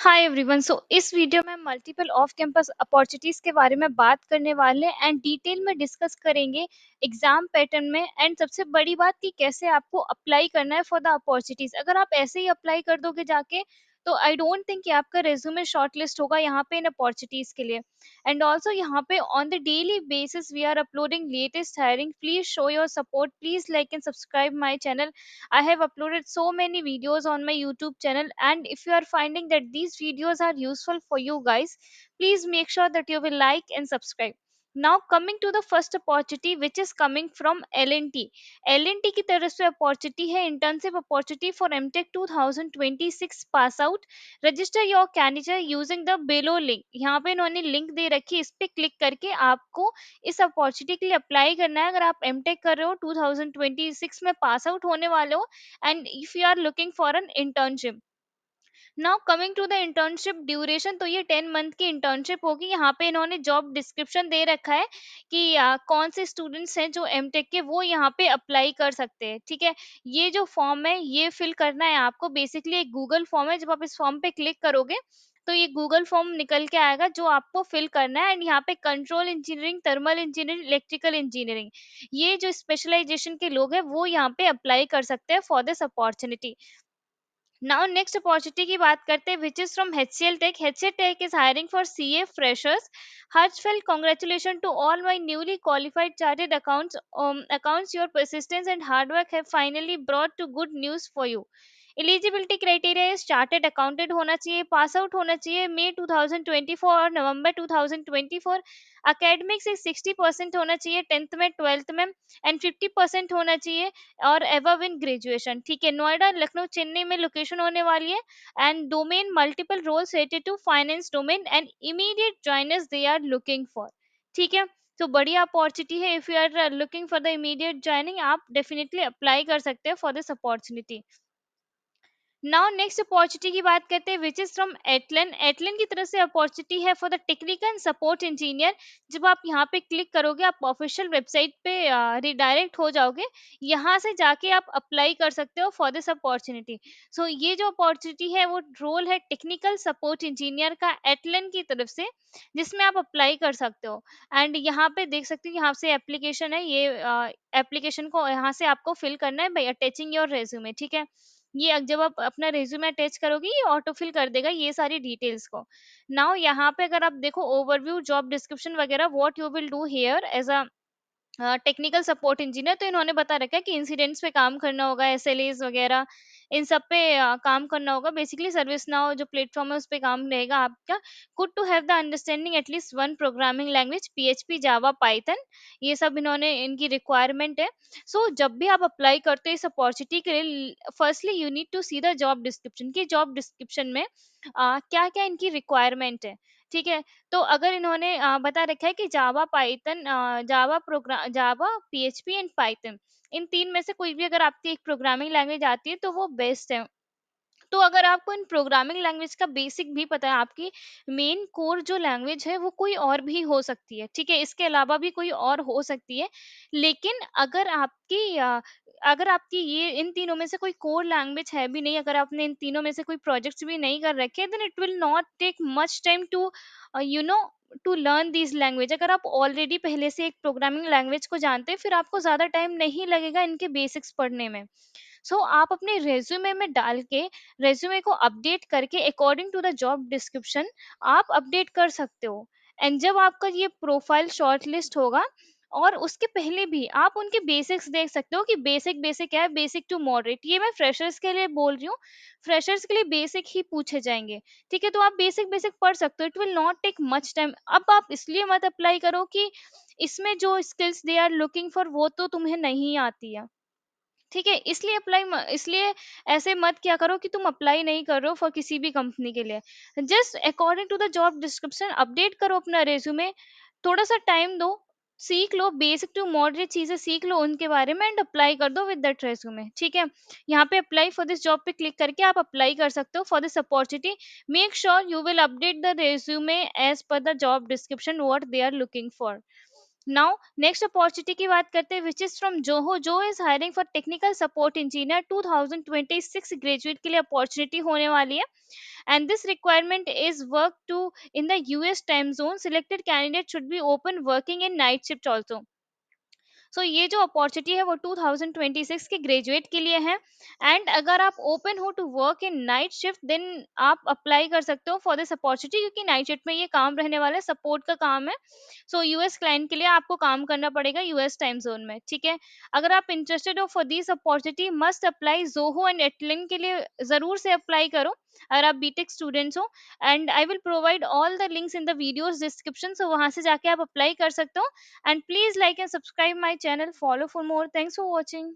Hi everyone. इस video में multiple off campus opportunities के बारे में बात करने वाले हैं एंड डिटेल में डिस्कस करेंगे एग्जाम पैटर्न में एंड सबसे बड़ी बात कि कैसे आपको अप्लाई करना है फॉर द अपॉर्चुनिटीज। अगर आप ऐसे ही अप्लाई कर दोगे जाके तो आई डोंट थिंक कि आपका रेज्यूमे शॉर्टलिस्ट होगा यहाँ पे इन अपॉर्चुनिटीज के लिए। एंड ऑल्सो यहाँ पे on the daily basis we are uploading latest hiring. Please show your support, please like and subscribe my channel. I have uploaded so many videos on my YouTube channel, and if you are finding that these videos are useful for you guys, please make sure that you will like and subscribe. Now coming to the first opportunity which is coming from LNT. LNT की तरफ से opportunity है internship opportunity for MTech 2026 pass out. Register your candidate using the below link. यहाँ पे इन्होंने link दे रखी है, इस पे क्लिक करके आपको इस अपॉर्चुनिटी के लिए अप्लाई करना है। अगर आप एमटेक कर रहे हो 2026 में पास आउट होने वाले हो and if you are looking for an internship. Now coming to the internship duration, तो ये 10 मंथ की इंटर्नशिप होगी। यहाँ पे इन्होंने जॉब डिस्क्रिप्शन दे रखा है कि कौन से स्टूडेंट्स हैं जो एमटेक के वो यहाँ पे अप्लाई कर सकते हैं। ठीक है, ये जो फॉर्म है ये फिल करना है आपको। बेसिकली एक गूगल फॉर्म है, जब आप इस फॉर्म पे क्लिक करोगे तो ये गूगल फॉर्म निकल के आएगा जो आपको फिल करना है। एंड यहाँ पे control engineering, thermal engineering, electrical engineering, ये जो स्पेशलाइजेशन के लोग हैं वो यहाँ पे अप्लाई कर सकते हैं for this opportunity. Now next opportunity की बात करते हैं which is from HCL tech. HCL tech is hiring for CA freshers. Heartfelt congratulations to all my newly qualified chartered accounts. Your persistence and hard work have finally brought to good news for you. Eligibility criteria is chartered accountant होना चाहिए, pass out होना चाहिए मई 2024 और नवंबर 2024। Academic से 60% होना चाहिए 10th में 12th में, एंड 50% होना चाहिए और एबव इन ग्रेजुएशन। ठीक है, नोएडा, लखनऊ, चेन्नई में लोकेशन होने वाली है। And domain multiple roles related to finance domain and immediate joiners they are looking for. ठीक है, तो बढ़िया अपॉर्चुनिटी है। If you are looking for the immediate joining, आप डेफिनेटली अप्लाई कर सकते हैं for this opportunity. Now next opportunity की बात करते हैं विच इज फ्रॉम एटलन. एटलन की तरफ से अपॉर्चुनिटी है for the technical and support engineer. जब आप यहाँ पे क्लिक करोगे आप ऑफिशियल वेबसाइट पे रिडायरेक्ट हो जाओगे। यहाँ से जाके आप अप्लाई कर सकते हो फॉर दिस अपॉर्चुनिटी। सो ये जो अपॉर्चुनिटी है वो रोल है टेक्निकल सपोर्ट इंजीनियर का एटलन की तरफ से, जिसमें आप अप्लाई कर सकते हो। एंड यहाँ पे देख सकते हो यहाँ से एप्लीकेशन है, ये एप्लीकेशन को यहाँ से आपको फिल करना है बाई अटैचिंग योर रेज्यूमे। ठीक है, ये जब आप अपना रिज्यूमे अटैच करोगे ये ऑटो फिल कर देगा ये सारी डिटेल्स को। नाउ यहाँ पे अगर आप देखो ओवरव्यू जॉब डिस्क्रिप्शन वगैरह, what you will do here as a technical support engineer, तो इन्होंने बता रखा है कि इंसिडेंट्स पे काम करना होगा, SLAs वगैरह इन सब पे काम करना होगा। बेसिकली सर्विस नाउ जो प्लेटफॉर्म है उस पे काम रहेगा आपका। Good to have the understanding at least one programming language, PHP, Java, Python, ये सब इन्होंने इनकी रिक्वायरमेंट है। जब भी आप अप्लाई करते हो इस अपॉर्चुनिटी के लिए, firstly you need to see the job description की जॉब डिस्क्रिप्शन में क्या क्या इनकी रिक्वायरमेंट है। ठीक है, तो अगर इन्होंने बता रखा है कि Java, Python, Java, PHP and Python, इन तीन में से कोई भी अगर आपकी एक प्रोग्रामिंग लैंग्वेज आती है तो वो बेस्ट है। तो अगर आपको इन प्रोग्रामिंग लैंग्वेज का बेसिक भी पता है, आपकी मेन कोर जो लैंग्वेज है वो कोई और भी हो सकती है। ठीक है, इसके अलावा भी कोई और हो सकती है। लेकिन अगर आपकी ये इन तीनों में से कोई कोर लैंग्वेज है भी नहीं, अगर आपने इन तीनों में से कोई प्रोजेक्ट्स भी नहीं कर रखे, then it will not take much time to you know to learn this language. अगर आप ऑलरेडी पहले से एक प्रोग्रामिंग लैंग्वेज को जानते हैं फिर आपको ज्यादा टाइम नहीं लगेगा इनके बेसिक्स पढ़ने में। आप अपने रेज्यूमे में डाल के रेज्यूमे को अपडेट करके according to the job description आप अपडेट कर सकते हो। एंड जब आपका ये प्रोफाइल शॉर्ट लिस्ट होगा, और उसके पहले भी आप उनके बेसिक्स देख सकते हो कि बेसिक बेसिक क्या है, बेसिक टू मॉडरेट, ये मैं फ्रेशर्स के लिए बोल रही हूँ। फ्रेशर्स के लिए बेसिक ही पूछे जाएंगे। ठीक है, तो आप बेसिक बेसिक पढ़ सकते हो, it will not take much time. अब आप इसलिए मत अप्लाई करो कि इसमें जो skills they are looking for वो तो तुम्हें नहीं आती है। ठीक है, इसलिए ऐसे मत क्या करो कि तुम अप्लाई नहीं कर रहे हो फॉर किसी भी कंपनी के लिए। Just according to the job description update करो अपना रेज्यूमे। थोड़ा सा टाइम दो, सीख लो बेसिक टू मॉडरेट चीजें, सीख लो उनके बारे में एंड अप्लाई कर दो विद दैट रेज्यूमे। ठीक है, यहाँ पे अप्लाई फॉर दिस जॉब पे क्लिक करके आप अप्लाई कर सकते हो for this opportunity. Make sure you will update the resume as per the job description what they are looking for. Now next opportunity की बात करते हैं, विच इज फ्रॉम जोहो। जो is hiring for technical support engineer 2026 graduate के लिए opportunity होने वाली है। And this requirement is work to in the US time zone. Selected candidate should be open working in night shift also. So ये जो opportunity है वो 2026 के ग्रेजुएट के लिए है। एंड अगर आप ओपन हो to work in night shift, then आप अप्लाई कर सकते हो फॉर दिस अपॉर्चुनिटी, क्योंकि नाइट शिफ्ट में ये काम रहने वाला है, सपोर्ट का काम है। सो यूएस क्लाइंट के लिए आपको काम करना पड़ेगा यूएस टाइम जोन में, ठीक है। अगर आप इंटरेस्टेड हो for this opportunity, must apply. Zoho and एटलिन के लिए जरूर से अप्लाई करो अगर आप बीटेक स्टूडेंट्स हो। And I will provide all the links in the videos description, so वहां से जाके आप अप्लाई कर सकते हो। And please like and subscribe my channel. Follow for more. Thanks for watching.